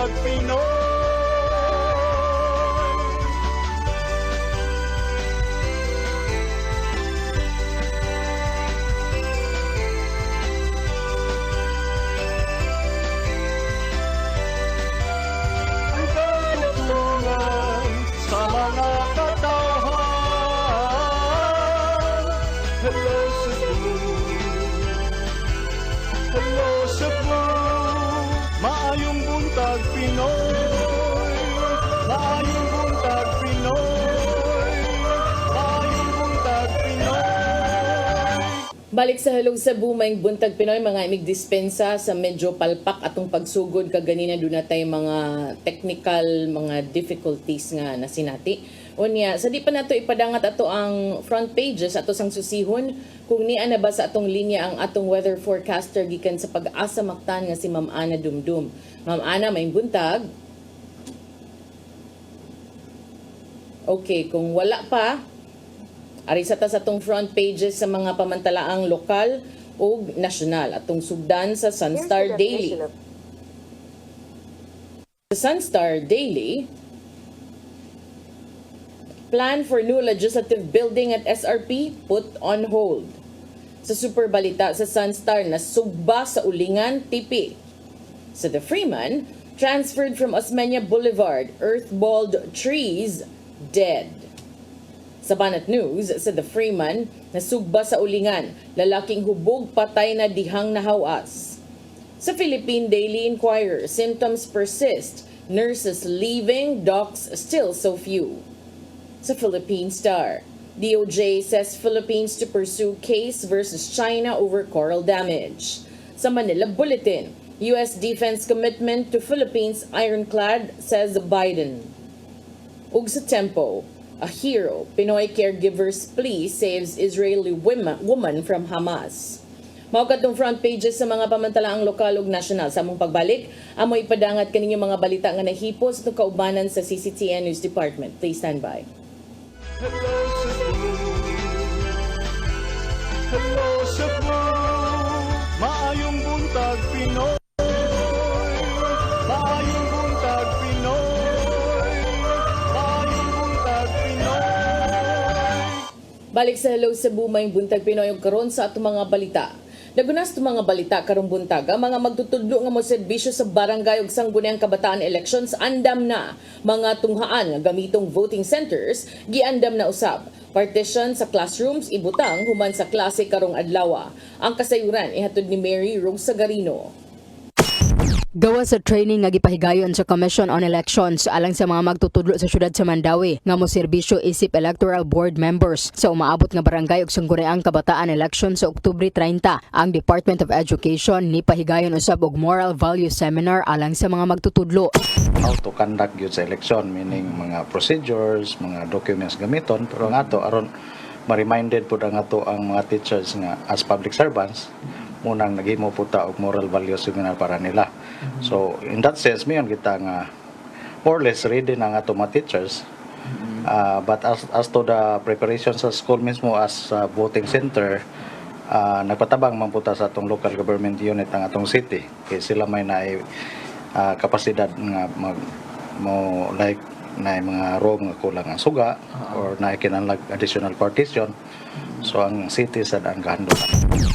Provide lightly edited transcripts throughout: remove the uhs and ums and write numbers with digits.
buntag Pinoy. Hello Cebu, hello Cebu, maayong buntag Pinoy, maayong buntag Pinoy, maayong buntag Pinoy. Balik sa Hello Cebu, maayong buntag Pinoy, mga imig dispensa sa medyo palpak atong pagsugod kaganina doon natay mga technical, mga difficulties nga nasinati. Unya, sa di pa nato ipadangat ato ang front pages ato sang susihon kung niya na ba sa atong linya ang atong weather forecaster gikan sa Pag-asa Mactan nga si Ma'am Ana Dumdum. Ma'am Ana, may buntag. Okay, kung wala pa, ari sa atong front pages sa mga pamantalaang lokal o nasyonal atong sugdan sa Sunstar Daily. Sa Sunstar Daily, plan for new legislative building at SRP put on hold. Sa Super Balita sa Sunstar na sugba sa ulingan tipi. Sa The Freeman, transferred from Osmeña Boulevard, earthballed trees dead. Sa Banat News, sa The Freeman, nasugba sa ulingan, lalaking hubog patay na dihang nahawas. Sa Philippine Daily Inquirer, symptoms persist, nurses leaving, docs still so few. Sa Philippine Star, DOJ says Philippines to pursue case versus China over coral damage. Sa Manila Bulletin, U.S. defense commitment to Philippines ironclad, says Biden. Ug sa Tempo, a hero, Pinoy caregiver's plea saves Israeli woman from Hamas. Mao katong front pages sa mga pamantalaang lokal ug nasyonal. Sa among pagbalik, amoy ipadangat kaninyo mga balita nga nahipos ng kaubanan sa CCTN News Department. Please stand by. Hello Cebu, hello Cebu, maayong buntag Pinoy, maayong buntag Pinoy, maayong buntag Pinoy. Balik sa Hello Cebu, may buntag Pinoy ug karon sa atong mga balita. Nagunas to mga balita karong buntag, ang mga magtutudlo nga mo serbisyo sa barangay ug sangguniang kabataan elections andam na. Mga tunghaan nga gamitong voting centers giandam na usab. Partition sa classrooms ibutang human sa klase karong adlaw. Ang kasayuran ihatod ni Mary Rose Sagarino. Gawa sa training nga gipahigayon sa Commission on Elections alang sa mga magtutudlo sa syudad sa Mandawi nga mo serbisyo isip electoral board members sa umaabot nga barangay ug sangguniang kabataan election sa Oktubre 30. Ang Department of Education ni pahigayon usab og moral value seminar alang sa mga magtutudlo. How to conduct yun sa election, meaning mga procedures, mga documents gamiton, pero nga to aron ma-reminded po nga to ang mga teachers nga as public servants munang naghimo po ta og moral values seminar para nila. So in that sense mayon kita nga more or less ready na nga to mga teachers. But as to the preparation sa school mismo as voting center, nagpatabang man po ta sa atong local government unit ang atong city kay sila may na kapasidad nga mo like na mga room nga kulang ang suga or na kinahanglan additional partition. So ang city sad ang gahandol.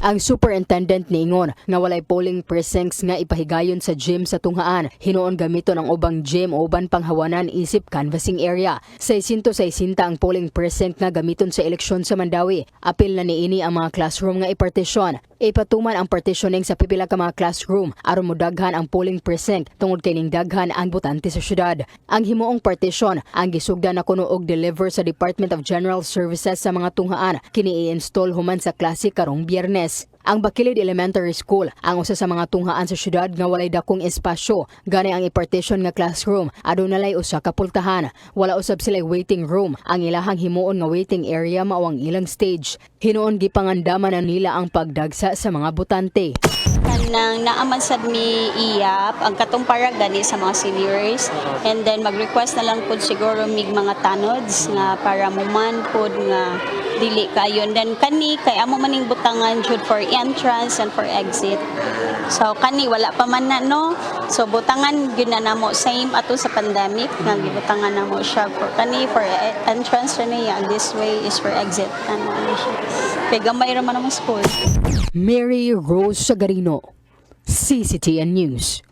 Ang superintendent niingon nga walay polling precincts nga ipahigayon sa gym sa tunghaan. Hinuon gamiton ang ubang gym o uban panghawanan isip canvassing area. 660 ang polling precinct nga gamiton sa eleksyon sa Mandawi. Apil na niini ang mga classroom nga ipartisyon. Ipatuman ang partitioning sa pipila ka mga classroom aron modaghan ang polling precinct tungod kay ning daghan ang botante sa syudad. Ang himuong partition ang gisugdan na kuno og deliver sa Department of General Services sa mga tunghaan kini i-install human sa klase karong Biyernes. Ang Bacilid Elementary School ang usa sa mga tunghaan sa syudad nga walay dakong espasyo. Gani ang i-partition nga classroom adunay usa ka pultahan. Wala usab sila waiting room. Ang ilahang himuon nga waiting area mao ang ilang stage. Hinuon gipangandaman na nila ang pagdagsa sa mga botante. Nang naaman sad mi iyap ang katong para gani sa mga seniors, and then mag-request na lang pud siguro mig mga tanods nga para muman pud nga dili kayo. And then kani kay amo maning butangan jud for entrance and for exit. So kani wala pa man na no. So butangan gyud na namo same ato sa pandemic nga gibutangan namo siya for kani for entrance ra niya, this way is for exit. Ano siya. Kay gamay ra man ang school. Mary Rose Sagarino, CCTN News.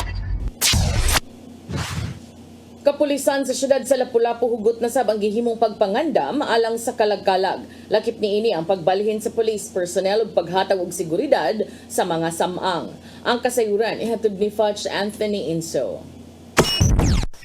Kapulisan sa syudad sa Lapu-Lapu hugot na sab ang gihimong pagpangandam alang sa kalagkalag. Lakip niini ang pagbalhin sa police personnel ug paghatag og seguridad sa mga samang. Ang kasayuran ihatod ni Fudge Anthony Inso.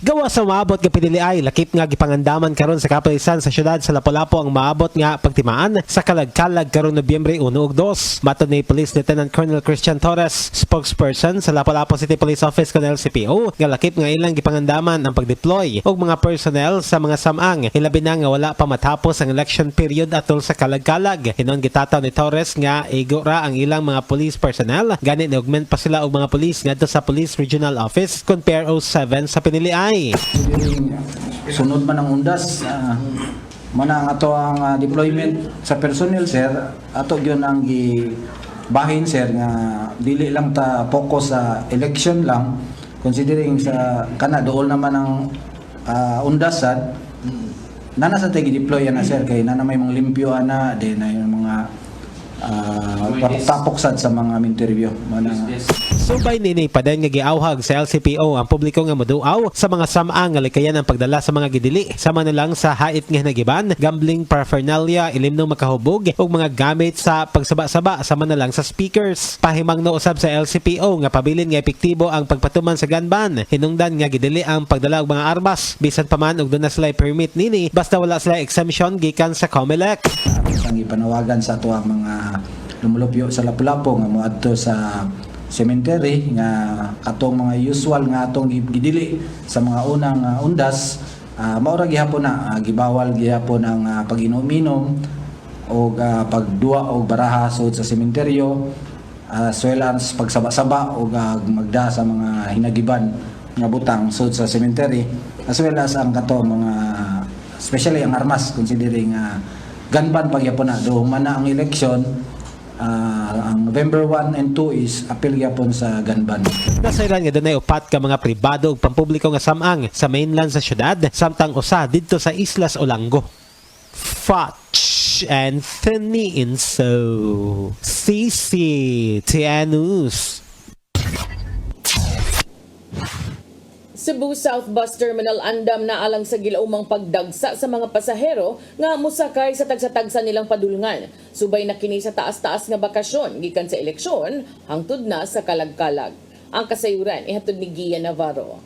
Gawa sa maabot nga piniliay, lakip nga gipangandaman karon sa kapulisan sa syudad sa Lapu-Lapu ang maabot nga pagtimaan sa kalagkalag karon Nobyembre 1 ug 2. Matod ni Police Lieutenant Colonel Christian Torres, spokesperson sa Lapu-Lapu City Police Office kanel LCPO, nga lakip nga ilang gipangandaman ang pagdeploy og mga personnel sa mga samang, hilabi na nga wala pa matapos ang election period atol sa kalagkalag. Hinon gitataw ni Torres nga igo ra ang ilang mga police personnel, gani ni-augment pa sila og mga police ngadto sa Police Regional Office kun Pair 07 sa piniliay. Sunod man ang undas, mana ang ato ang deployment sa personnel sir, ato gyud ang gibahin sir nga dili lang ta focus sa election lang, considering sa kana dool naman ang undas sad nana sa tay gi-deploy na sir kay nana may mga limpyo ana din na yung mga tapok sad sa mga interview mana. Subay nini pa din nga giawhag sa LCPO ang publiko nga moduaw sa mga samang nga likayan ang pagdala sa mga gidili. Sama na lang sa hait nga hinagiban, gambling paraphernalia, ilimnong makahubog ug mga gamit sa pagsaba-saba sama na lang sa speakers. Pahimang no usab sa LCPO nga pabilin nga epektibo ang pagpatuman sa gun ban. Hinungdan nga gidili ang pagdala og mga armas bisan pa man og doon na sila permit nini basta wala sila exemption gikan sa COMELEC. Ang ipanawagan sa ato ang mga lumulupyo sa Lapu-Lapu nga moadto sa cemetery nga atong mga usual nga atong gidili sa mga unang undas, maura gihapon na gibawal gihapon ang pag-inom-inom o pagduwa o baraha sud sa sementeryo, as well as pagsaba-saba o magda sa mga hinagiban nga butang sud sa cemetery, as well as ang kato mga especially ang armas, considering gun ban pagyapon na do man na ang election. Ang November 1 and 2 is appeal gyapon sa gun ban. Nasairan nga dunay upat ka mga pribado ug pampubliko nga samang sa mainland sa syudad samtang usa didto sa Islas Olango. Fudge Anthony Inso, CCTN News. Cebu South Bus Terminal andam na alang sa gilaumang pagdagsa sa mga pasahero nga musakay sa tagsa-tagsa nilang padulngan. Subay na kini sa taas-taas nga bakasyon gikan sa eleksyon hangtod na sa kalagkalag. Ang kasayuran ihatod ni Gia Navarro.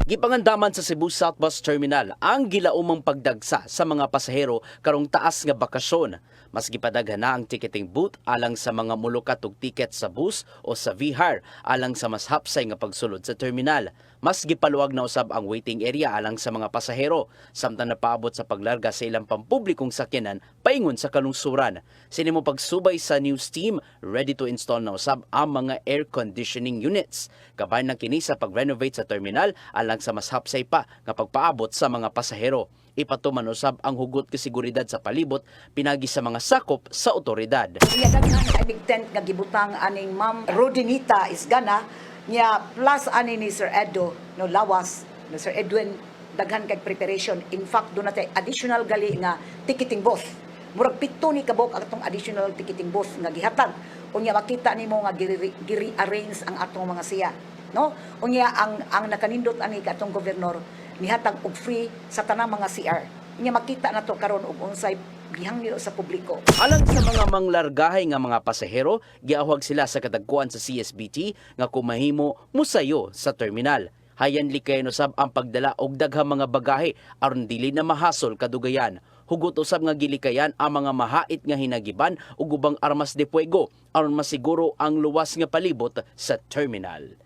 Gipangandaman sa Cebu South Bus Terminal ang gilaumang pagdagsa sa mga pasahero karong taas nga bakasyon. Mas gipadaghan na ang ticketing booth alang sa mga mulukat og ticket sa bus o sa VHAR alang sa mas hapsay nga pagsulod sa terminal. Mas gipaluwag na usab ang waiting area alang sa mga pasahero samtang napaabot sa paglarga sa ilang pampublikong sakyanan paingon sa kalungsuran. Sinimo pagsubay sa news team, ready to install na usab ang mga air conditioning units. Kabay na kini sa pag-renovate sa terminal alang sa mas hapsay pa nga pagpaabot sa mga pasahero. Ipatuman usab ang hugot ka seguridad sa palibot pinagi sa mga sakop sa otoridad. Iya daghan ka big tent nga gibutang aning Ma'am Rodinita Isgana niya plus ani ni Sir Edo no lawas no Sir Edwin daghan kay preparation. In fact do natay additional gali nga ticketing booth. Murag pito ni kabok atong additional ticketing booth nga gihatag. Unya makita nimo nga giri-arrange ang atong mga siya. No? Unya ang nakanindot ani katong gobernador nihatag og free sa tanang mga CR. Nya makita na to karon og unsay gihangyo sa publiko. Alang sa mga manglargahay nga mga pasahero, giawhag sila sa kadagkuan sa CSBT nga kumahimo musayo sa terminal. Hayan likay usab ang pagdala og daghang mga bagahe aron dili na mahasol kadugayan. Hugot usab nga gilikayan ang mga mahait nga hinagiban ug ubang armas de fuego aron masiguro ang luwas nga palibot sa terminal.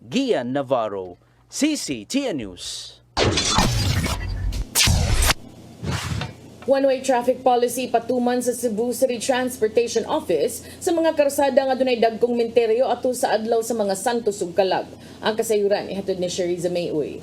Gian Navarro, CCTN News. One-way traffic policy patuman sa Cebu City Transportation Office sa mga karsada nga dunay dagkong menteryo ato sa adlaw sa mga santos ug kalag. Ang kasayuran ihatod ni Sheriza Mayoy.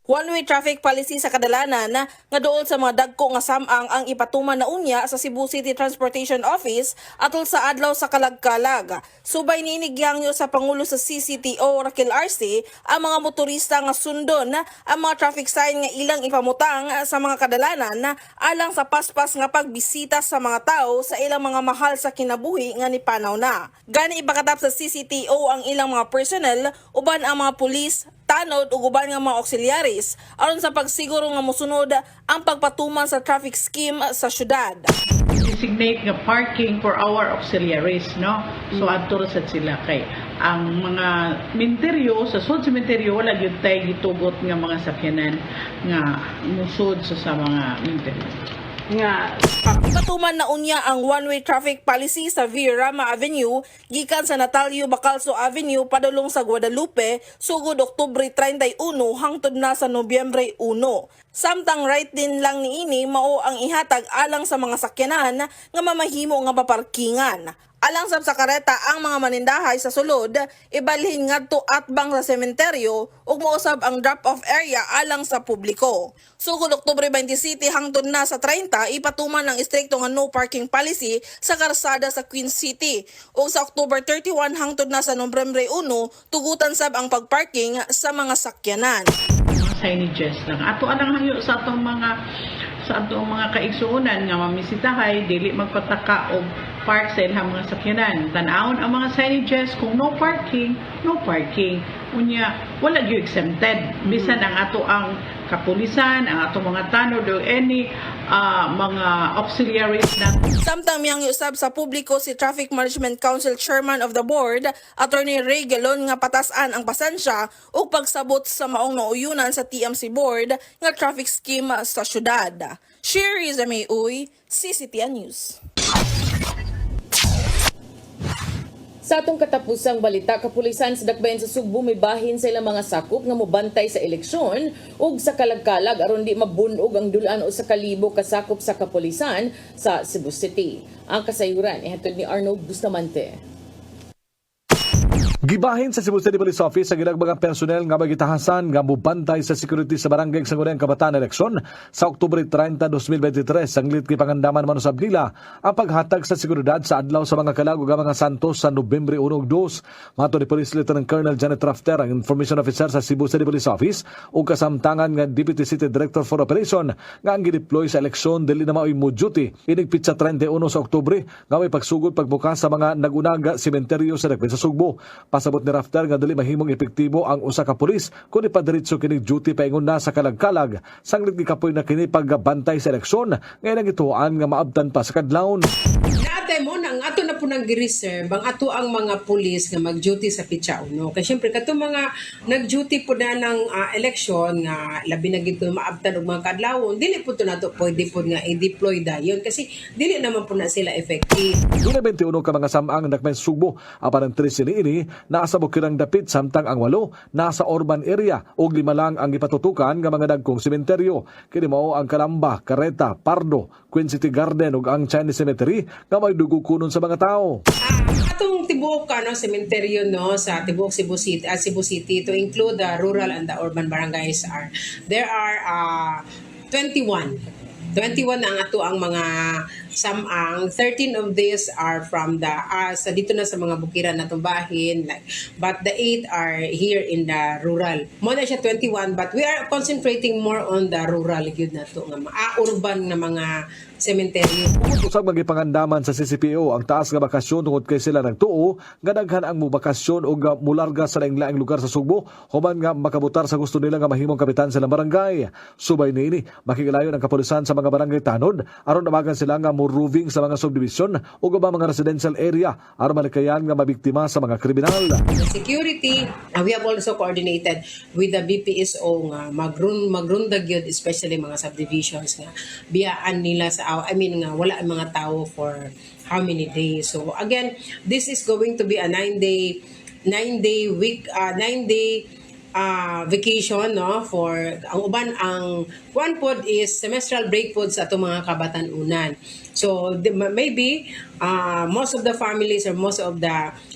One-way traffic policy sa kadalanan nga dool sa mga dagko nga samang ang ipatuman na unya sa Cebu City Transportation Office atol sa adlaw sa kalagkalag. Subay niinigyangyo sa Pangulo sa CCTO Raquel Arce ang mga motorista nga sundon ang mga traffic sign nga ilang ipamutang sa mga kadalanan alang sa paspas nga pagbisita sa mga tao sa ilang mga mahal sa kinabuhi nga nipanaw na. Gani ipakatap sa CCTO ang ilang mga personnel uban ang mga pulis, tanod ug uban nga mga auxiliaries aron sa pagsiguro nga mosunod ang pagpatuman sa traffic scheme sa syudad. Designate nga parking for our auxiliaries, no? So adto ra sad sila kay ang mga menteryo sa sud cemetery wala gyud tay gitugot nga mga sakyanan nga musud sa mga menteryo. Patuman na unya ang one-way traffic policy sa Virama Avenue gikan sa Natalio Bacalso Avenue padulong sa Guadalupe sugod Oktubre 31 hangtod na sa Nobyembre 1. Samtang right din lang niini mao ang ihatag alang sa mga sakyanan nga mamahimo nga paparkingan. Alang sa kareta ang mga manindahay sa sulod, ibalhin ngadto atbang sa sementeryo ug mousab ang drop-off area alang sa publiko. Sugod Oktubre 27 hangtod na sa 30, ipatuman ang istrikto nga no parking policy sa karsada sa Queen City. Ug sa October 31 hangtod na sa Nobyembre 1, tugutan sab ang pagparking sa mga sakyanan. Signages lang. Ato anang hayo sa atong mga kaigsuonan nga mamisitahay dili magpataka og park sa ilang mga sakyanan. Tan-awon ang mga signages kung no parking, no parking. Unya wala gyud exempted. Bisan ang ato ang kapulisan, ang ato mga tanod o any mga auxiliaries na. Samtang miyang usab sa publiko si Traffic Management Council Chairman of the Board, Attorney Ray Galon nga patasan ang pasensya ug pagsabot sa maong nauyunan sa TMC Board nga traffic scheme sa syudad. Sherry Zamay Uy, CCTN News. Sa atong katapusang balita, kapulisan sa Dakbayan sa Sugbo may bahin sa ilang mga sakop nga mobantay sa eleksyon ug sa kalagkalag aron di mabunog ang dulan o sa kalibo kasakop sa kapulisan sa Cebu City. Ang kasayuran ihatod ni Arnold Bustamante. Gibahin sa Cebu City Police Office ang ilang mga personel nga magitahasan nga mubantay sa security sa barangay Sangguniang Kabataan eleksyon sa Oktubre 30, 2023. Sanglit kay pangandaman man usab nila ang paghatag sa seguridad sa adlaw sa mga kalag ug mga santos sa Nobyembre 1 ug 2. Mato ni Police Lieutenant Colonel Janet Rafter, ang Information Officer sa Cebu City Police Office ug kasamtangan nga Deputy City Director for Operation nga ang gideploy sa eleksyon dili na mao'y mo duty inig pitsa 31 sa Oktubre nga may pagsugod pagbukas sa mga nagunaga sementeryo sa Dakbayan sa Sugbo. Pasabot ni Rafter nga dili mahimong epektibo ang usa ka pulis kun ipadiretso kini duty paingon na sa kalagkalag. Sanglit gikapoy na kini pagbantay sa eleksyon ngayon ang ituan nga maabtan pa sa kadlawon. Naatay mo nang ato na po nag-reserve ang ato ang mga pulis nga mag-duty sa Pitsa Uno. Kasi syempre kato mga nag-duty po na ng eleksyon nga labi na gito maabtan og mga kadlawon, dili po to nato pwede po nga i-deploy dayon kasi dili naman po na sila effective. Duna 21 ka mga samang Dakbayan sa Sugbo, apan ang 13 niini nasa bukirang dapit samtang ang 8 nasa urban area ug 5 lang ang ipatutukan nga mga dagkong sementeryo. Kini mao ang Calamba, Carreta, Pardo, Queen City Garden ug ang Chinese Cemetery nga may dugukunon sa mga tao. Atong tibuok sementeryo sa tibuok Cebu City to include the rural and the urban barangays there are 21 ang ato ang mga samang. 13 of these are from the sa dito na sa mga bukiran natong bahin, but the 8 are here in the rural. Mo na siya 21 but we are concentrating more on the rural gyud nato nga urban nga mga sementeryo. Usab magipangandaman sa CCPO ang taas nga bakasyon tungod kay sila nagtuo nga daghan ang mubakasyon o mularga sa laing-laing lugar sa Sugbo human nga makabutar sa gusto nila nga mahimong kapitan sa barangay. Subay niini makikilayon ang kapulisan sa mga barangay tanod aron namagan sila nga moving sa mga subdivision o mga residential area aron malikayan nga mabiktima sa mga kriminal. The security, we have also coordinated with the BPSO nga magrundag yun, especially mga subdivisions nga biyaan nila sa nga wala ang mga tao for how many days. So again, this is going to be a 9-day vacation for ang uban ang one pod is semestral break pod sa atong mga kabatan-unan. So maybe most of the families or most of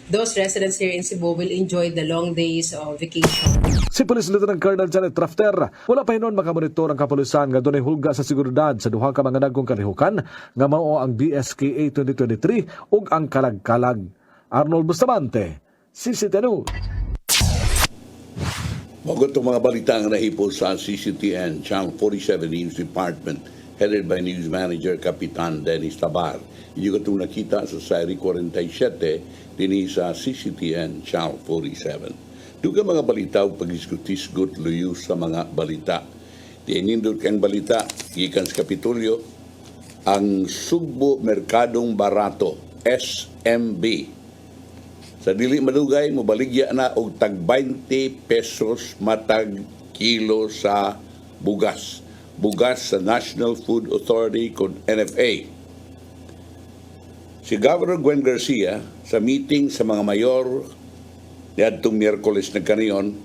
those residents here in Cebu will enjoy the long days of vacation. si Police Lieutenant Colonel Janet Rafter. Wala pa hinon makamonitor ang kapulisan nga dunay hulga sa seguridad sa duha ka mga dagkong kalihukan nga mao ang DSKA 2023 ug ang kalag-kalag. Arnold Bustamante, CCTN. Bago itong mga balita ang nahipo sa CCTN Channel 47 News Department headed by News Manager Kapitan Dennis Tabar. Hindi ko itong nakita sa Sari 47 din sa CCTN Channel 47. Duga mga balita o pag-isgot-isgot luyo sa mga balita. Tinindot kang balita, gikan sa Kapitolyo, ang Sugbo Merkadong Barato, SMB. Sa dili madugay, mobaligya na og tag 20 pesos matag kilo sa bugas. Bugas sa National Food Authority kung NFA. Si Governor Gwen Garcia sa meeting sa mga mayor niadtong Miyerkules na kaniyon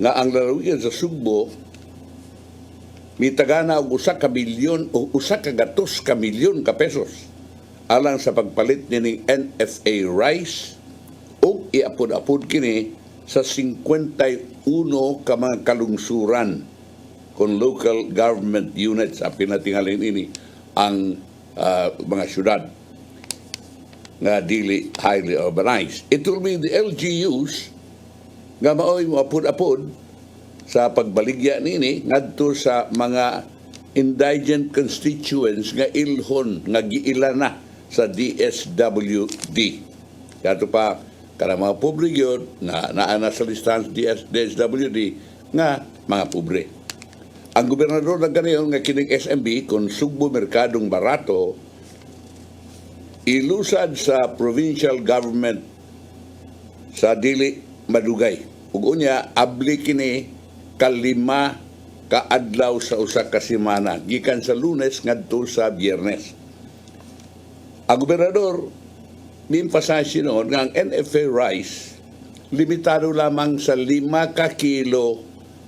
nga ang lalawigan sa Sugbo mitagana og 1 ka milyon o 1 ka gatos ka milyon ka pesos alang sa pagpalit ni NFA rice o iapod-apod kini sa 51 ka mga kalungsuran kung local government units at pinatingalin ini ang mga syudad nga dili highly urbanized. It will be the LGUs nga maoy mo apod-apod sa pagbaligya nini ngadto sa mga indigent constituents nga ilhon nga giila na sa DSWD. Kato pa kada mga pobre yun na naana sa listahan sa DSWD nga mga pobre. Ang gobernador ng kaniyon nga kining SMB kung Sugbo Merkadong Barato ilusad sa provincial government sa dili madugay. Ug unya abli kini kalima ka adlaw sa usa ka semana gikan sa Lunes ngadto sa Biyernes. Ang gobernador ni-emphasize noon nga ang NFA rice limitado lamang sa 5 ka kilo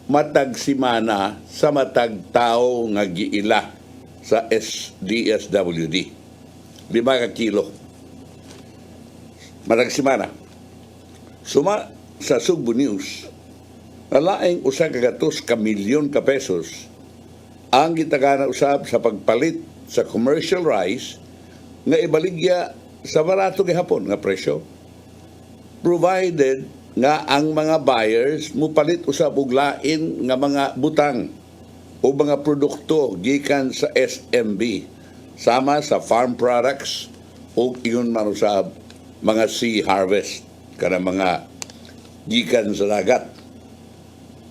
matag simana sa matag tao nga giila sa DSWD. 5 ka kilo matag simana. Suma sa Sugbo News, nalaing 1 ka gatos ka milyon ka pesos ang gitagana usab sa pagpalit sa commercial rice nga ibaligya sa barato gihapon nga presyo, provided nga ang mga buyers mupalit usab og lain nga mga butang o mga produkto gikan sa SMB sama sa farm products o iyon man usab mga sea harvest kana mga gikan sa dagat.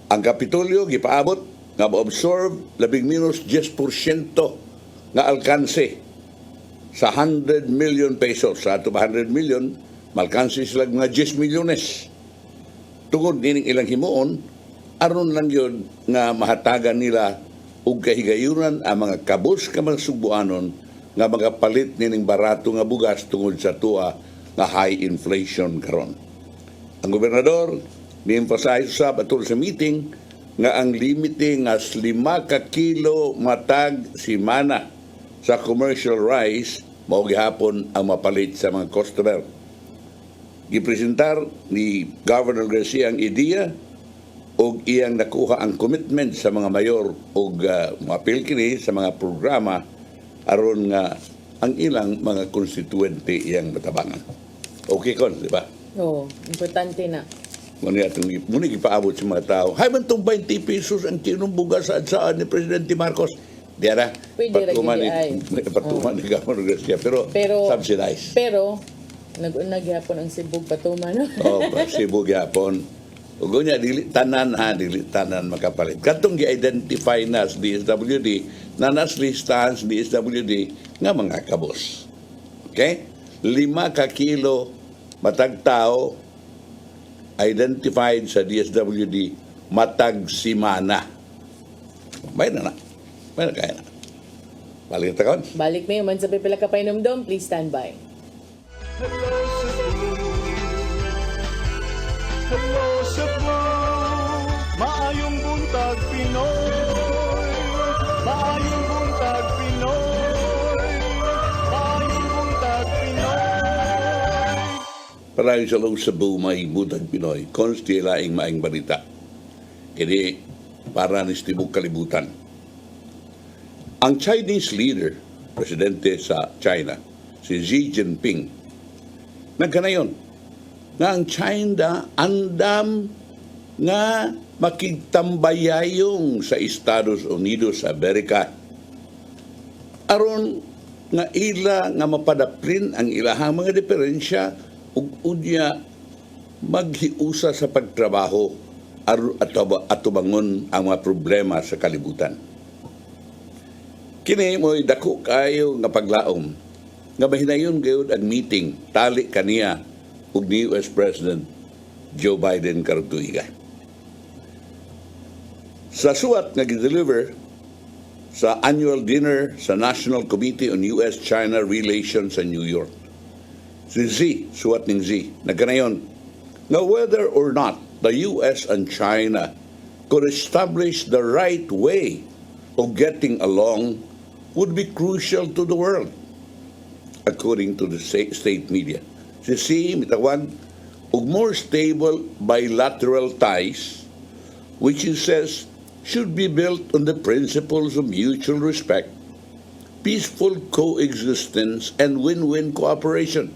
Ang Kapitolyo gipaabot nga ma-absorb labing minus 10% nga alkanse sa 100 million pesos. Sa ato 100 million, malkansi sila mga 10 milyones. Tungod nining ilang himuon, aron lang yun nga mahatagan nila og kahigayunan ang mga kabus ka mga Sugboanon nga mga palit nining barato nga bugas tungod sa tuwa nga high inflation karon. Ang gobernador ni-emphasize sa atul sa meeting nga ang limite nga 5 ka kilo matag simana sa commercial rice mao gihapon ang mapalit sa mga customer. Gipresentar ni Governor Garcia ang ideya og iyang nakuha ang commitment sa mga mayor og mapil kini sa mga programa aron nga ang ilang mga konstituente iyang matabangan. Okay kon, di ba? Oo, importante na. Muna ipaabot sa mga tao. Hay man itong 20 pesos ang kinong bugas saan ni Presidente Marcos. Diara, Pwede patuman lagi ni Governor Garcia. Pero subsidized. Pero, nag-unag yapon ang Cebu patuman. Cebu yapon. Ugo niya, dili tanan makapalit. Katong gi-identify na sa DSWD, na nas listahan sa DSWD nga mga kabos. Okay? 5 ka kilo matag tao identified sa DSWD matag simana. May na. May na kaya na. Balik na takon. Balik may man sa pipila ka painomdom, please stand by. Hello Cebu, hello Cebu, maayong buntag Pinoy, maayong buntag Pinoy, maayong buntag Pinoy. Parang sa Cebu, may buntag Pinoy, konsti laing maing balita. kini para ni tibok kalibutan. Ang Chinese leader, presidente sa China, si Xi Jinping, nagkanayon nga ang China andam nga makigtambayayong sa Estados Unidos sa Amerika aron nga ila nga mapadaplin ang ilahang mga diferensya ug unya maghiusa sa pagtrabaho at tubangon ang mga problema sa kalibutan. Kini mo'y dako kayo nga paglaom nga mahinayon gayud ang meeting tali kaniya ug ni US President Joe Biden karong tuiga. Sa suwat nga gideliver sa annual dinner sa National Committee on U.S.-China Relations sa New York, si Xi, suwat ning Xi, nagkanayon nga whether or not the U.S. and China could establish the right way of getting along would be crucial to the world, according to the state media. Si Xi mitawag og more stable bilateral ties, which he says should be built on the principles of mutual respect, peaceful coexistence, and win-win cooperation.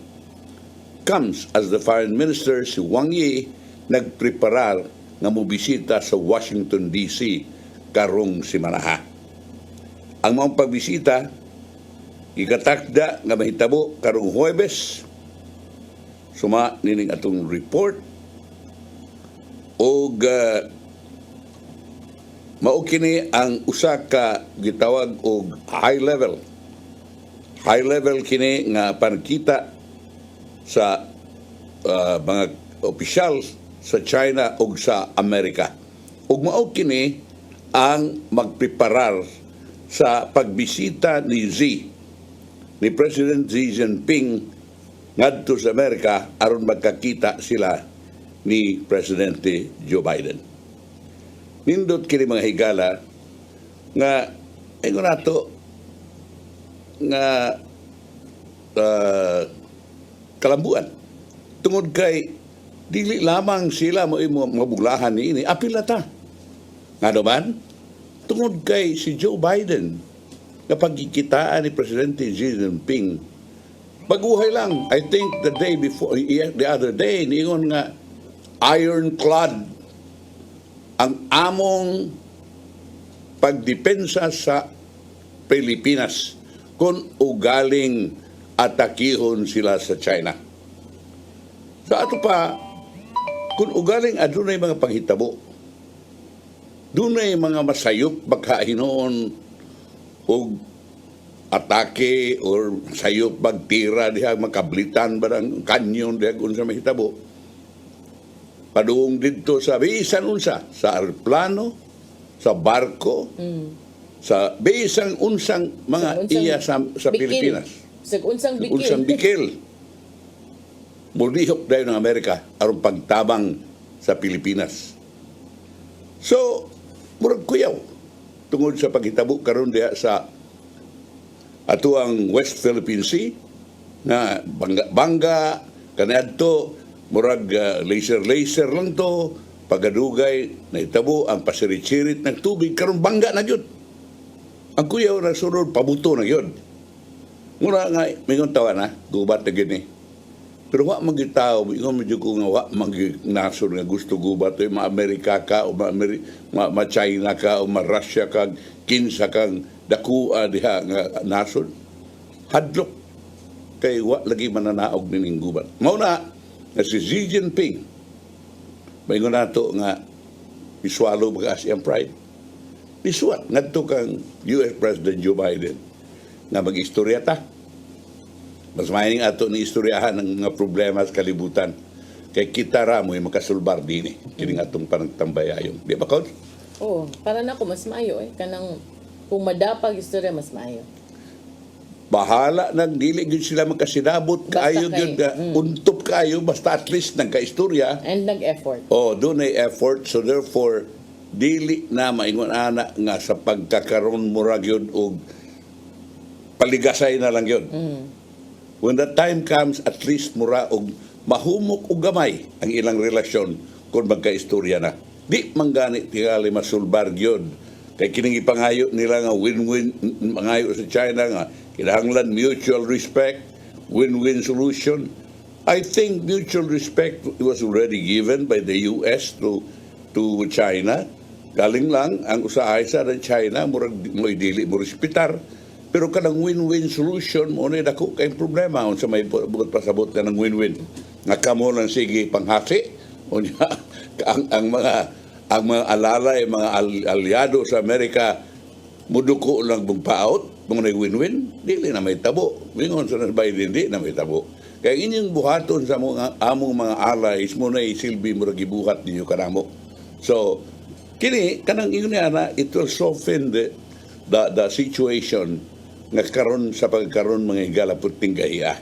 Comes as the Foreign Minister si Wang Yi nagpreparar nga mobisita sa Washington, D.C. karong simanaha. Ang mga pagbisita ikatakda nga mahitabo karong Huwebes. Suma nining atong report og mao kini ang usa ka gitawag og high level kini nga panakita sa mga opisyal sa China ug sa Amerika. Ug mao kini ang magpreparar sa pagbisita ni President Xi Jinping ngadto sa Amerika aron magkakita sila ni Presidente Joe Biden. Nindot kini mga higala nga ingon nato nga kalambuan tungod kay dili lamang sila mo mabuglahan niini apil ta nga naman tungod kay si Joe Biden nga pagkikitaan ni Presidente Xi Jinping baguhay lang. I think the other day niingon nga ironclad ang among pagdepensa sa Pilipinas kung ugaling atakihon sila sa China. Sa ato pa, kung ugaling adunay mga panghitabo, dunay mga masayop magkahinoon o atake or sayop magtira diha makablitan barang kanyon diha kung sa mahitabo. Paduong dito sa bisan unsa, sa aeroplano, sa barko, sa bisan unsang mga iya sa Pilipinas. Sa unsang bikil. Unsang bikil. Mulihok dayon ng Amerika aron pagtabang sa Pilipinas. So, murag kuyaw tungod sa paghitabo karon diha sa atuang West Philippine Sea na bangga kaniadto murag laser lang to pagadugay na itabo ang pasiritsirit ng tubig karon bangga na gyud ang kuyaw na sunod pabuto na gyud mura nga mingon tawa na gubat na gini pero wa magitaw mingon medyo ko nga wa magnasod nga gusto gubat ay ma-Amerika ka o ma-China ka o ma-Russia ka kinsa kang dakua diha nga nasod hadlok kay wa lagi mananaog ning gubat mao na si Xi Jinping maingon nato nga iswalo mga ASEAN Pride isuwat ngadto kang US President Joe Biden nga mag-istorya ta mas mahining ato ni istoryahan ng mga problema sa kalibutan kay kita ra mo makasulbar dinhi kining atong panagtambayayong di ba Coach? Oo, para na ko mas maayo kanang kung madapag istorya mas maayo. Bahala nang dili gyud sila makasidabot kaayo gyud untop kaayo basta at least nagkaistorya and nag-effort. Oh, doon ay effort so therefore dili na maingon ana nga sa pagkakaroon mura gyud og paligasay na lang gyud. When that time comes at least mura og mahumok og gamay ang ilang relasyon kung magkaistorya na. di manggani tingali masulbar gyud. Kay kining ipangayo nila nga win-win mangayo sa China nga kinahanglan mutual respect, win-win solution. I think mutual respect was already given by the US to China. Galing lang ang usahay sa China murag mo dili mo respetar. Pero kanang win-win solution mo na dako kay problema unsa may buot pasabot ka ng win-win. Nga kamo lang sige panghati unya ang mga alalay, mga aliado sa Amerika muduko lang bugpaot mo na win-win dili na may tabo. Mingon sa Biden di na may tabo. Kaya inyong buhaton sa mga among mga allies mo na isilbi mo gibuhat ninyo kanamo. So kini kanang ingon na it will soften the situation nga karon sa pagkaron mga higalapot tinggaiya.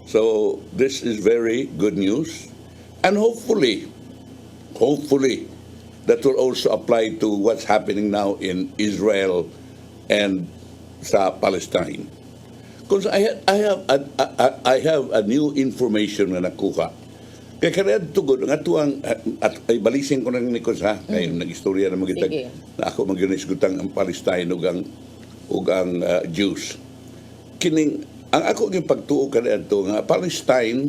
So this is very good news, and hopefully that will also apply to what's happening now in Israel and sa Palestine. Because I have a new information na nakuha. Kaya kaya tugod nga tuang at ay balisin ko nang Nikos ha. Kaya nag-istorya na magitag na ako mag-inisgutang ang Palestine ug ang Jews. Kining ang ako gyud pagtuo kadto nga Palestine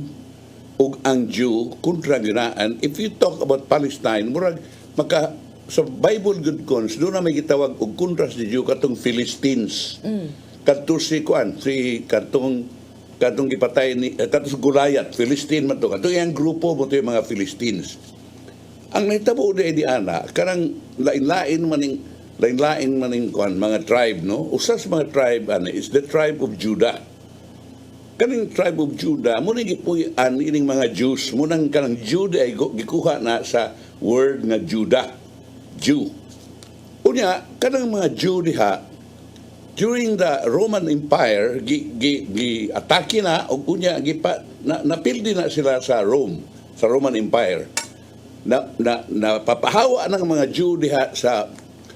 ug ang Jew kontra ginaan. If you talk about Palestine, murag maka sa Bible good cons do na may gitawag og kontra sa Jew katong Philistines. Kadto si katong gipatay ni katong Goliath, Philistine man to. Katong yang grupo mo to yung mga Philistines. Ang nahitabo di ana kanang lain-lain maning mga tribe, no? Usa sa mga tribe is the tribe of Judah. Kaning tribe of Judah mo ni gipuy-an ining mga Jews mo nang kanang Judah ay gikuha na sa word nga Judah, Jew. Unya kanang mga Jew diha during the Roman Empire gi-atake na og unya napildi na sila sa Rome, sa Roman Empire. Na papahawa ng mga Jew diha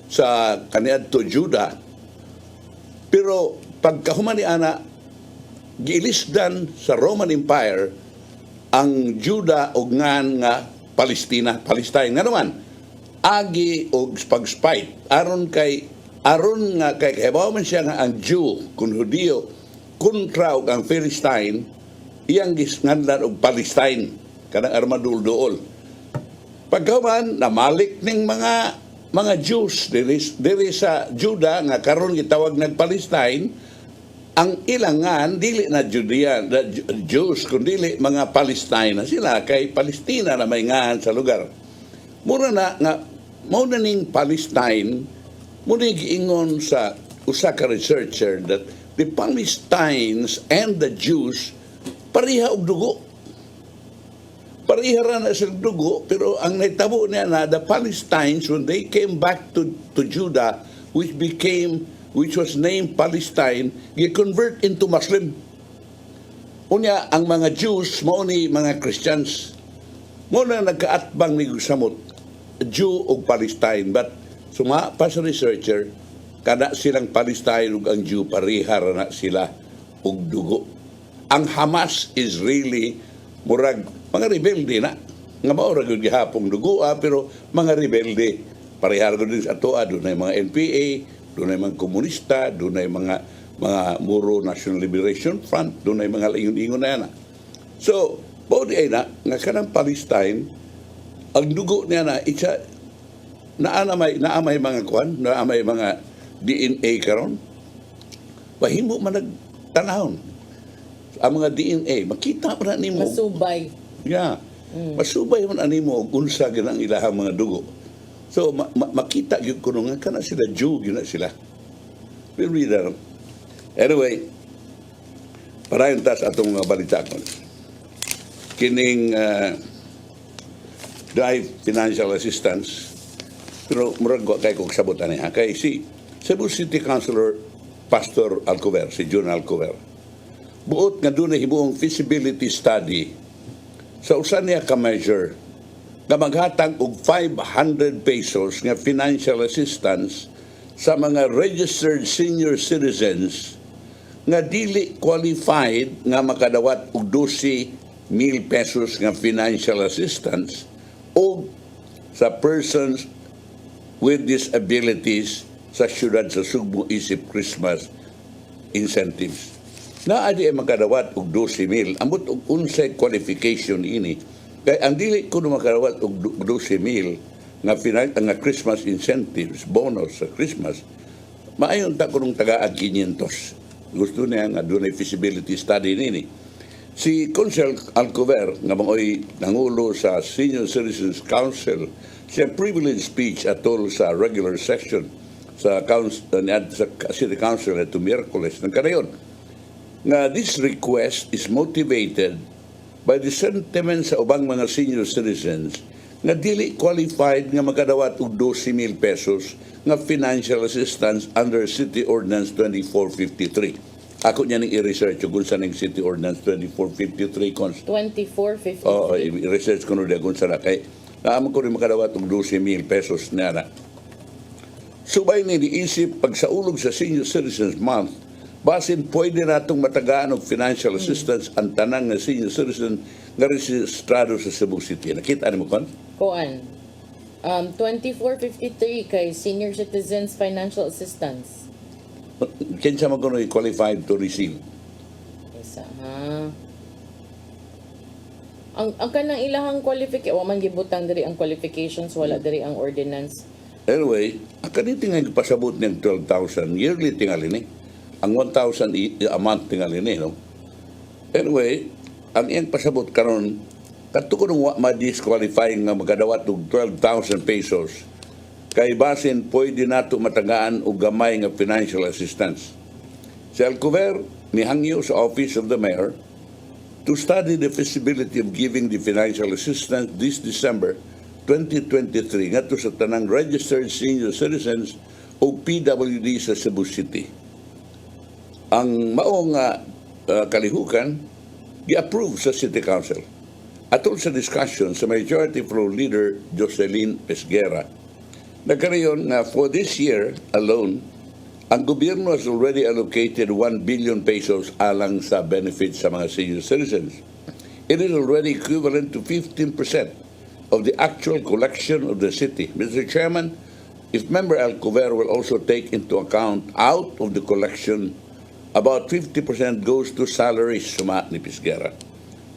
sa kaniadto Judah. Pero pagkahuman ni ana giilisdan sa Roman Empire ang Judah og ngan nga Palestine nga naman agi og pag-spite aron nga kay kabaw man siya nga ang Jew kun Hudiyo kontra og ang Philistine iyang gisnganlan og Palestine kanang armadul-duol. Pagkahuman namalik ning mga Jews diri sa Judah nga karon gitawag nag Palestine, ang ilangan dili na Jews kundi mga Palestine na sila kay Palestina na may ngahan sa lugar. Mura na nga mao na ning Palestine mo ni giingon sa usa ka researcher that the Palestinians and the Jews pareha og dugo. Parihara na sa dugo, pero ang naitabo niya na the Palestinians when they came back to Judah, which was named Palestine, gi-convert into Muslim. Unya ang mga Jews mao ni mga Christians. Mo na nagkaatbang ni samot Jew ug Palestine, but suma pa sa researcher kada silang Palestine ug ang Jew parihara na sila og dugo. Ang Hamas is really murag mga rebelde na nga mao ra gyud gihapong dugoa pero mga rebelde parehar gyud sa ato dunay mga NPA, dunay mga komunista, dunay mga Moro National Liberation Front, dunay mga ingon-ingon na yan. So bodi ay na nga kanang Palestine ang dugo niya na isa naamay mga kwan, naamay mga DNA karon. Pahimo man nagtanahon ang mga DNA makita pa na nimo masubay. Yeah. Masubay man animo og unsa gyud ang ilahang mga dugo. So makita gyud kuno nga kana sila Jew gyud na sila. Pero reader. Anyway, para yung tas atong mga balita ko. Kining drive financial assistance pero murag kay kog sabutan niya kay si Cebu City Councilor Pastor Alcover, si Jun Alcover. Buot nga dunay himuong feasibility study sa usa niya ka measure nga maghatag og 500 pesos nga financial assistance sa mga registered senior citizens nga dili qualified nga makadawat og 12,000 pesos nga financial assistance o sa persons with disabilities sa syudad sa Sugbo isip Christmas incentives. Na adi ay makadawat og 12,000. Ambot og unsay qualification ini. Kay ang dili ko makadawat og 12,000 nga Christmas incentives, bonus sa Christmas. Maayon ta kunong tagaan 500. Gusto niya nga doon ay feasibility study nini. Si Consul Alcover nga maoy nangulo sa Senior Citizens Council, siya privilege speech atol sa regular session sa City Council at Miyerkules ng kanayon. Nga this request is motivated by the sentiment sa ubang mga senior citizens nga dili qualified nga makadawat og 12,000 pesos nga financial assistance under City Ordinance 2453. Ako niya ning i-research kung saan ng City Ordinance 2453 cons. 2453. Oo, i-research ko nun kung saan kay naaman ko rin makadawat og 12,000 pesos niya na. Subay ni diisip pag sa ulog sa Senior Citizens Month, basin pwede natong matagaan og financial assistance ang tanang nga senior citizen nga rehistrado sa Cebu City. Nakita mo kon? Kuan. 2453 kay Senior Citizens Financial Assistance. Kinsa man kuno qualified to receive? Isa, ha? Ang kanang ilahang qualification, wa man gibutang diri ang qualifications, wala diri ang ordinance. Anyway, ang kaniti nga pasabot niyang 12,000 yearly tingali ni. Ang 1,000 a month tingali ni, no? Anyway, ang iyang pasabot karon kadto kuno wa ma-disqualifying nga magadawat og 12,000 pesos. Kay basin pwede nato matagaan og gamay nga financial assistance. Si Alcover nihangyo sa Office of the Mayor to study the feasibility of giving the financial assistance this December 2023 ngadto sa tanang registered senior citizens o PWD sa Cebu City. Ang maong kalihukan gi-approve sa City Council. Atol sa discussion sa Majority Floor Leader Jocelyn Pesguera, nagkaroon nga for this year alone, ang gobyerno has already allocated 1 billion pesos alang sa benefits sa mga senior citizens. It is already equivalent to 15% of the actual collection of the city. Mr. Chairman, if Member Alcover will also take into account out of the collection, about 50% goes to salaries, sumaat ni Pesguera.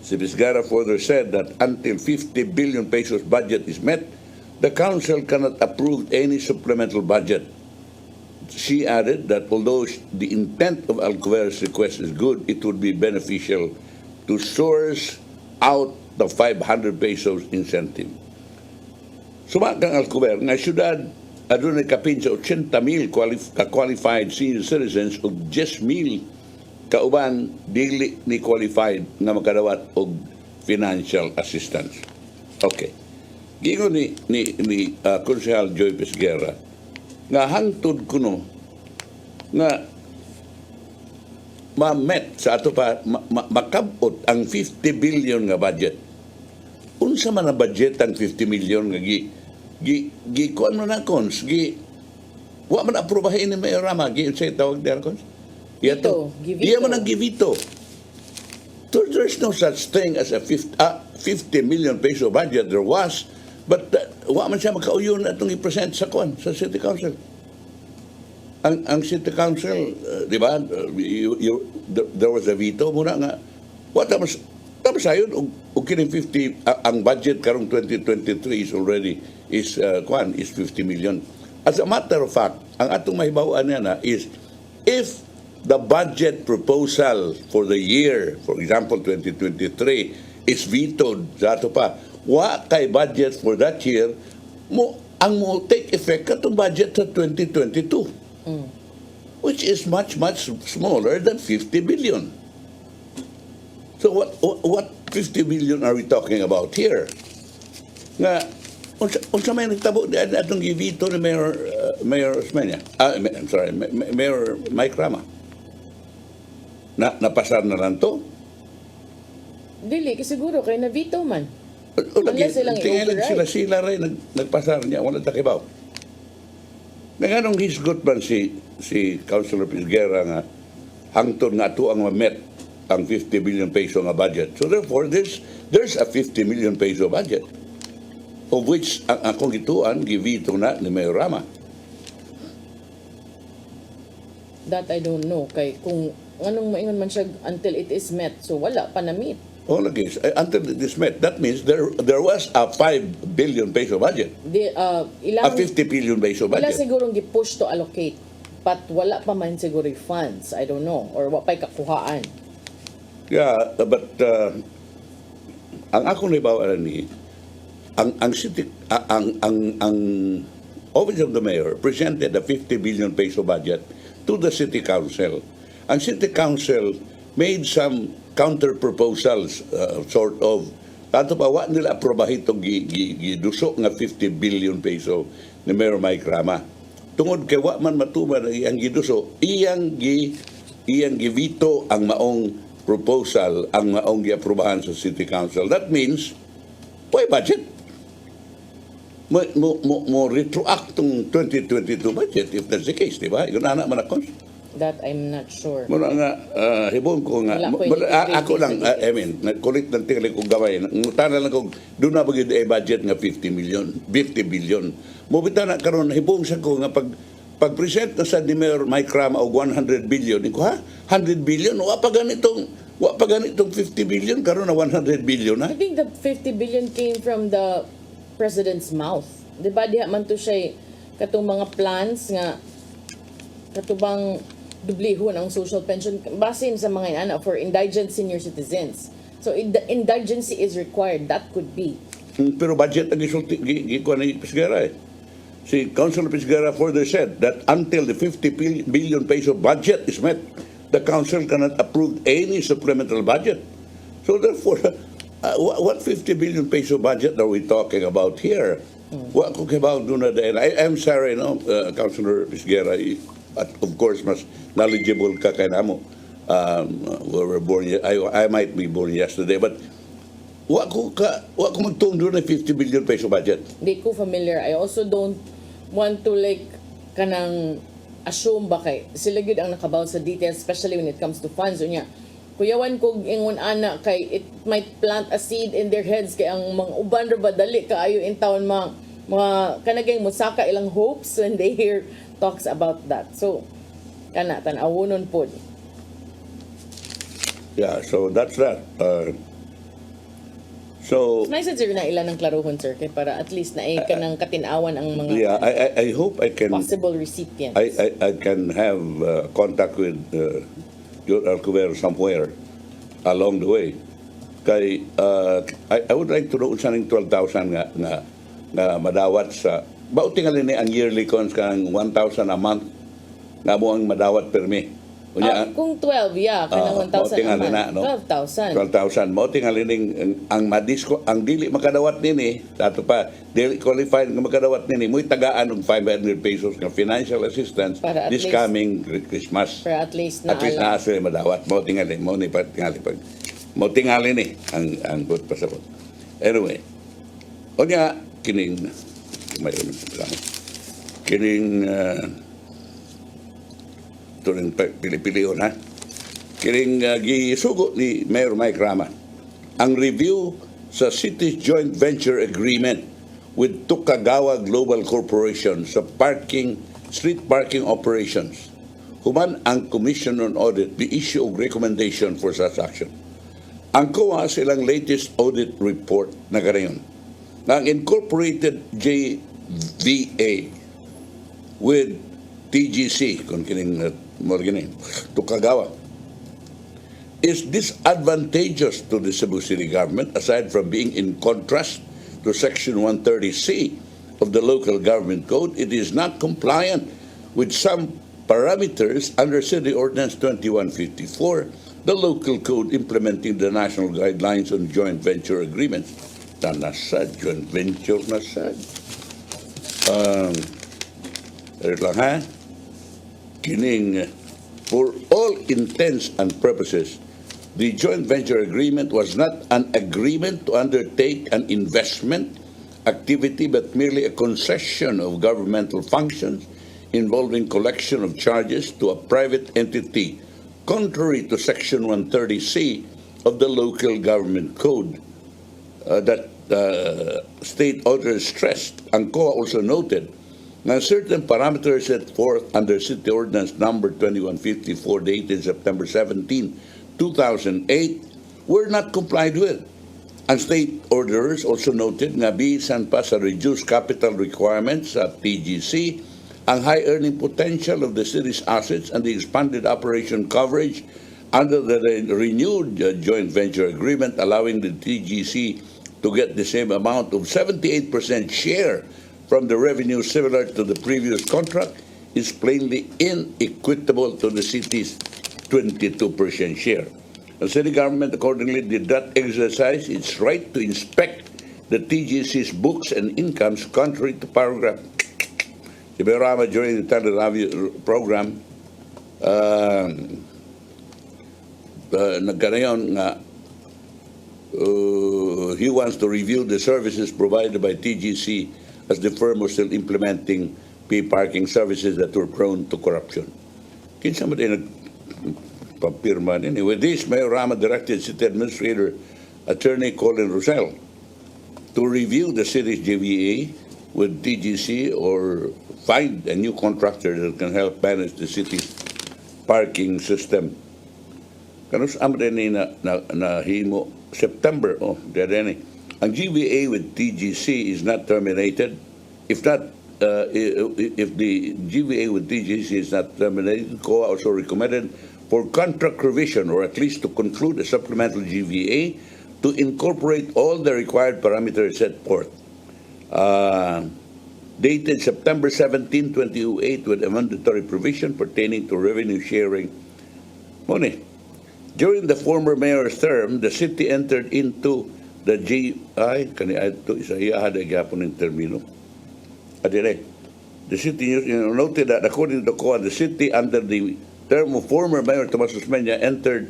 Si Pesguera further said that until 50 billion pesos budget is met, the Council cannot approve any supplemental budget. She added that although the intent of Alcover's request is good, it would be beneficial to source out the 500 pesos incentive. Sumakang Alcover, nga syudad, adunay kapin sa 80,000 qualified senior citizens o 10,000 kauban dili ni qualified nga makadawat og financial assistance. Okay. Gingon ni Konsehal Joy Pesguera nga hangtod kuno nga ma-met sa ato pa makabot ang 50 billion nga budget. Unsa man na budget ang 50 million nga gi kuan man na cons wa man aprobahin ni Mayor Rama gi say tawag der cons. Givito. Iya man ang givito. There's no such thing as a 50 million peso budget. There was. But wa man siya makauyon atong i-present sa sa City Council. Ang City Council, di ba, there was a veto muna nga. Tapos ayun, og kining 50, ang budget karong 2023 is already, is 50 million. As a matter of fact, ang atong mahibawan niya na is, if the budget proposal for the year, for example, 2023, is vetoed sa ato pa, wa kay budget for that year mo take effect katong budget sa 2022 which is much smaller than 50 billion. So what 50 billion are we talking about here? Nga unsa may nagtabo atong givito ni Mayor Osmeña. Mayor Mike Rama. Napasar na lang to? Dili, siguro kay na veto man. Tingnan sila rin nagpasar niya, wala takibaw. Nanganong hisgot man si Councilor Pesguera nga hangtod nga ito ang ma-met ang 50 billion peso nga budget. So therefore, there's a 50 million peso budget. of which ang akong gituan givito na ni Mayor Rama. That I don't know. Kay kung anong maingon man siya until it is met. So wala pa na meet. All against until it is met. That means there was a 5 billion peso budget. A Ilang 50 billion peso Wala budget. sigurong gi-push to allocate. But wala pa man siguro yung funds. I don't know. Or wa pa'y kakuhaan. Yeah, but ang ako naibawa ni ang city ang Office of the Mayor presented a 50 billion peso budget to the City Council. Ang City Council made some counter proposals sort of ato pa wa nila aprobahito giduso nga 50 billion peso ni Mayor Mike Rama. Tungod kay wa man matuman ang giduso, iyang givito ang maong proposal, ang maong giaprobahan sa City Council. That means po'y budget. Mo retroact tong 2022 budget if that's the case, di ba? Yun na man ako. That I'm not sure. Muna nga, hibon ko nga, Wala ko yung ako lang, I mean, nagkulit ng tingali kong gaway. Ngutana lang kong, doon na bagay budget nga 50 billion. Mubita na karon hibong siya ko nga pag-present na sa ni Mayor Mike Rama og 100 billion. Iko ha? 100 billion? Wa pa ganitong 50 billion, karon na 100 billion na. I think the 50 billion came from the President's mouth. Di ba diha man to siya katong mga plans nga katubang dublihon ang social pension basin sa mga inana for indigent senior citizens. So indigency is required. That could be. Pero budget ang gisulti gikuha ni Pisgera eh. Si Councilor Pisgera further said that until the 50 billion peso budget is met, the council cannot approve any supplemental budget. So therefore, what 50 billion peso budget are we talking about here? What talking about I'm sorry, no, Councilor Pisgera, at of course mas knowledgeable ka kay namo. We were born. I might be born yesterday, but wa ko magtuong doon na 50 billion peso budget. Di ko familiar. I also don't want to kanang assume ba kay sila gid ang nakabaw sa details, especially when it comes to funds. Unya, kuyawan ko ingon ana kay it might plant a seed in their heads kay ang mga uban ra ba dali kaayo in town mga kanagay musaka ilang hopes when they hear talks about that. So kana tan-awonon pod. Yeah, so that's that. So Nice sir na ilan ng klarohon sir kay para at least na ka ng katinawan ang mga yeah, I hope I can possible recipients. I can have contact with your Alcover somewhere along the way. Kay I would like to know usaning 12,000 nga madawat sa bautingan ni ang yearly cons kang 1,000 a month nga mo ang madawat permi. Kung 12, kanang 1,000 a month. No? 12,000. 12,000. Mo tingali ang madisko ang dili makadawat nini dato pa dili qualified nga makadawat nini mo tagaan og 500 pesos nga financial assistance Para at this least- coming Christmas. For at least na At least alam. na sila madawat mo tingali mo ni tingali pag mo tingali ni ang good pasabot. Anyway. Onya kining may kining turing pili-pilion ha. Kining gisugo ni Mayor Mike Rama ang review sa City's Joint Venture Agreement with Tukagawa Global Corporation sa street parking operations. Human ang Commission on Audit i-issue og recommendation for such action. Ang kuha silang latest audit report na ganayon na ang incorporated JVA with TGC kung kining Morgan Tukagawa is disadvantageous to the Cebu City government aside from being in contrast to Section 130C of the Local Government Code. It is not compliant with some parameters under City Ordinance 2154, the local code implementing the national guidelines on joint venture agreements. Nasad, joint venture nasad. Lang ha? Kining, for all intents and purposes, the joint venture agreement was not an agreement to undertake an investment activity but merely a concession of governmental functions involving collection of charges to a private entity, contrary to Section 130C of the Local Government Code. That state authors stressed, ang COA also noted na certain parameters set forth under City Ordinance number 2154 dated September 17, 2008 were not complied with. Ang state orders also noted nga bisan pa sa reduced capital requirements at TGC, ang high earning potential of the city's assets and the expanded operation coverage under the renewed joint venture agreement allowing the TGC to get the same amount of 78% share from the revenue similar to the previous contract is plainly inequitable to the city's 22% share. The city government accordingly did not exercise its right to inspect the TGC's books and incomes contrary to paragraph. Si Berama during the television program, nagkanayon nga he wants to review the services provided by TGC as the firm was still implementing pay parking services that were prone to corruption. Kinsa mo din nagpapirma din. With this, Mayor Rama directed City Administrator Attorney Colin Rosell to review the city's JVA with TGC or find a new contractor that can help manage the city's parking system. Kanus amre ni na himo September ang GVA with TGC is not terminated. If the GVA with TGC is not terminated, COA also recommended for contract revision or at least to conclude a supplemental GVA to incorporate all the required parameters set forth. Dated September 17, 2008 with a mandatory provision pertaining to revenue sharing. During the former mayor's term, the city entered into the the city noted that according to COA, the city under the term of former Mayor Tomas Osmeña entered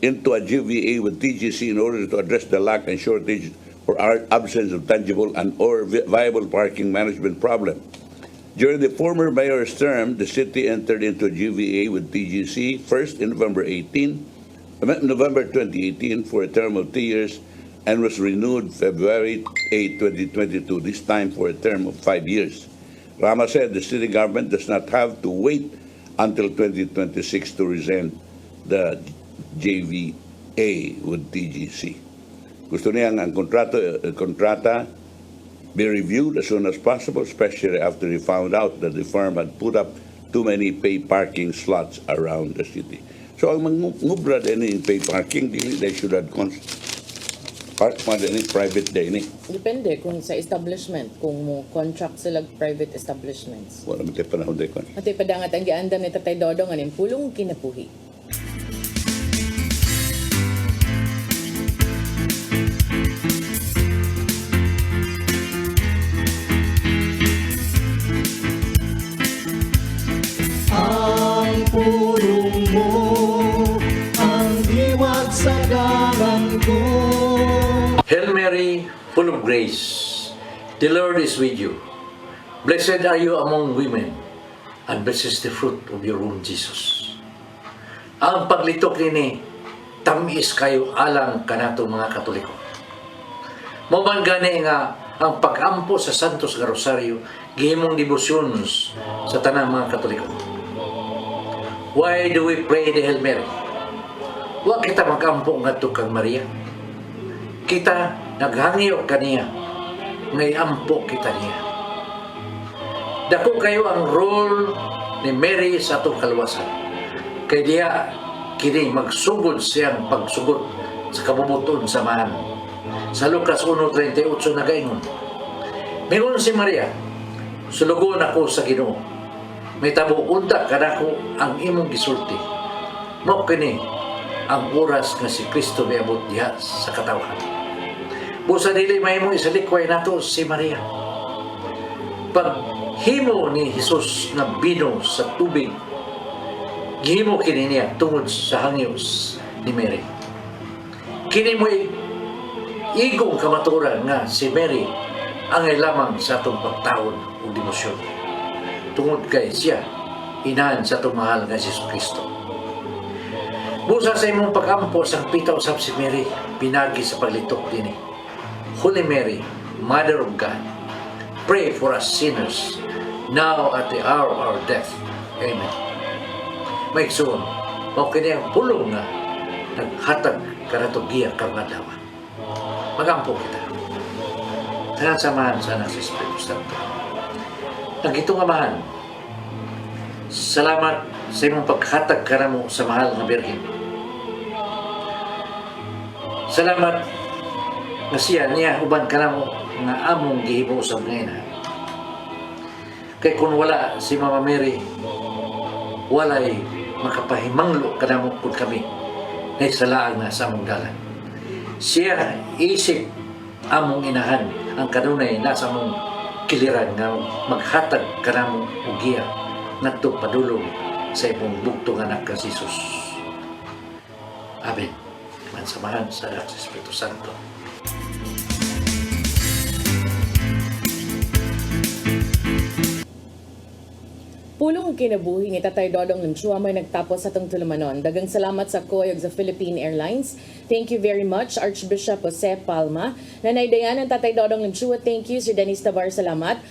into a GVA with TGC in order to address the lack and shortage or absence of tangible and or viable parking management problem. During the former mayor's term, the city entered into a GVA with TGC first in November 2018 for a term of 2 years and was renewed February 8, 2022, this time for a term of 5 years. Rama said the city government does not have to wait until 2026 to rescind the JVA with TGC. Gusto niya ang kontrata be reviewed as soon as possible, especially after he found out that the firm had put up too many pay parking slots around the city. So ang mangubra din yung pay parking, they should have park pa din private din. Depende kung sa establishment, kung mo contract sila private establishments. Wala mo tayo panahon din. At ipadangat ang giandam ni Tatay Dodong aning pulong kinapuhi. Ang pulong mo, ang diwag sa dalan ko. Hail Mary, full of grace, the Lord is with you. Blessed are you among women, and blessed is the fruit of your womb, Jesus. Ang paglitok nini, tamis kayo alang kanato mga Katoliko. Maman gani nga ang pag-ampo sa Santos nga Rosario, gihimong devotions sa tanang mga Katoliko. Why do we pray the Hail Mary? Wa kita mag-ampo nga kang Maria. Kita naghangyo kaniya, ngay ampo kita niya. Dako kayo ang role ni Mary sa atong kaluwasan. Kay diya, kini magsugod siyang pagsugod sa kabubuton samahan. Sa Lucas 1:38 nagaingon, mingon si Maria, sulugon ako sa Ginoo. May tabuunta kadako ang imong gisulti. Mao kini ang oras nga si Kristo miabot diha sa katawhan. Busa dili mahimong isalikway nato si Maria. Paghimo ni Jesus na bino sa tubig, gihimo kini niya tungod sa hangyo's ni Mary. Kini mo igong kamaturan nga si Mary ang lamang sa atong pagtawon o demosyon. Tungod kay siya, inahan sa itong mahal nga Jesus Kristo. Busa sa imong pag-ampo, sang pita usap si Mary, pinagi sa paglitok din. Holy Mary, Mother of God, pray for us sinners, now at the hour of our death. Amen. Maigsoon, mao kini ang pulong nga naghatag kanato giya karong adlaw. Magampo kita. Tanan samahan sa anak sa Espiritu Santo. Nagitong amahan, salamat sa imong paghatag kanamo sa mahal na Birhen. Salamat nga siya niya uban kanamo nga among gihimo usab ngayon. Kay kung wala si Mama Mary, walay makapahimanglo kanamo kung kami na isalaang na sa among dalan. Siya isip among inahan ang kanunay nasa among kiliran nga maghatag kanamo og giya ngadto padulong sa imong bugtong anak ka Jesus. Amen. Mansamahan sa Anak sa Espiritu Santo. Pulong kinabuhi ni Tatay Dodong Lunchua may nagtapos sa itong tulumanon. Dagang salamat sa koyog sa Philippine Airlines. Thank you very much, Archbishop Jose Palma. Nanay Dayan ng Tatay Dodong Lunchua, thank you. Sir Dennis Tabar, salamat.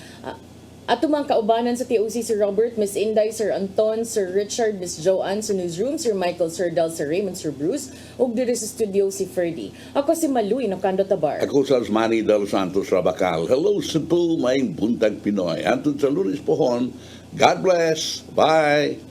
At tumang kaubanan sa TOC, Sir Robert, Miss Inday, Sir Anton, Sir Richard, Miss Joanne sa newsroom, Sir Michael, Sir Del, Sir Raymond, Sir Bruce, ug diri sa studio si Ferdy. Ako si Maluy Nocando Tabar. Ako sa Osmani Del Santos Rabacal. Hello Cebu, maing buntag Pinoy. Antun sa Lunes Pohon. God bless. Bye.